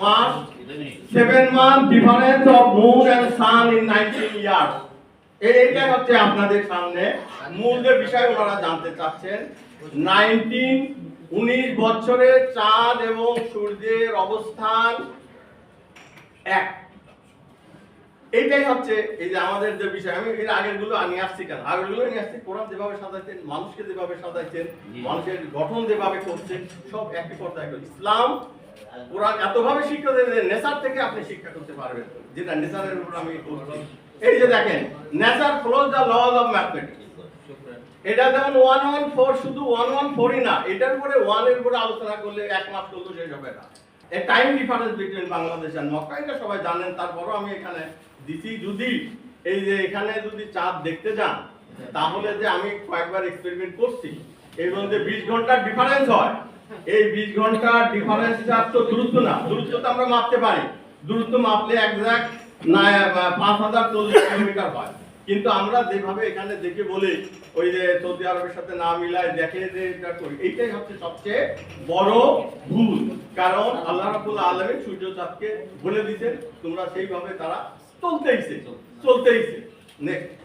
Mass 7 month difference of moon and sun in 19 years। এইটা হচ্ছে আপনাদের সামনে মূল যে বিষয় ওনারা জানতে চাচ্ছেন। 19 বছরে চাঁদ এবং সূর্যের অবস্থান এক। এইটাই হচ্ছে এই যে আমাদের যে বিষয়। আমি এর আগেরগুলো নিয়ে আসছি কেন? আগেরগুলো নিয়ে আসছি কোরআন যেভাবে সাজাইছেন, মানুষকে যেভাবে সাজাইছেন, মানুষের গঠন যেভাবে করছেন, সব একই পর্যায়ে। ইসলাম কোরআন এতভাবে শিক্ষা দেয় যে নেচার থেকে আপনি শিক্ষা করতে পারবেন, যেটা নেচারের উপর আমি বলছি। এই যে দেখেন, nature follows the lodge of mathematics. এটা যেমন 114, শুধু 114ই না, এটার উপরে 1 এর উপরে আলোচনা করলে এক মাস করলেও শেষ হবে না। এই টাইম ডিফারেন্স বিটুইন বাংলাদেশ আর মক্কা, এটা সবাই জানেন। তারপরও আমি এখানে দিছি, যদি এই যে এখানে যদি চাঁদ দেখতে যান, তাহলে যে আমি কয়েকবার এক্সপেরিমেন্ট করছি, এর মধ্যে 20 ঘন্টার ডিফারেন্স হয়। এই 20 ঘন্টার ডিফারেন্সটা তো দূরত্ব না, দূরত্ব তো আমরা মাপতে পারি। দূরত্ব মাপলে এক্সাক্ট 5040 কিলোমিটার হয়। কিন্তু আমরা যেভাবে এখানে দেখে বলি, ওই যে সৌদি আরবের সাথে না মিলায় দেখে যে এটা করি, এইটাই হচ্ছে সবচেয়ে বড় ভুল। কারণ আল্লাহ রাব্বুল আলামিন সূর্য চাঁদকে বলে দিয়েছেন তোমরা সেইভাবে তারা চলতেইছে। নেক্সট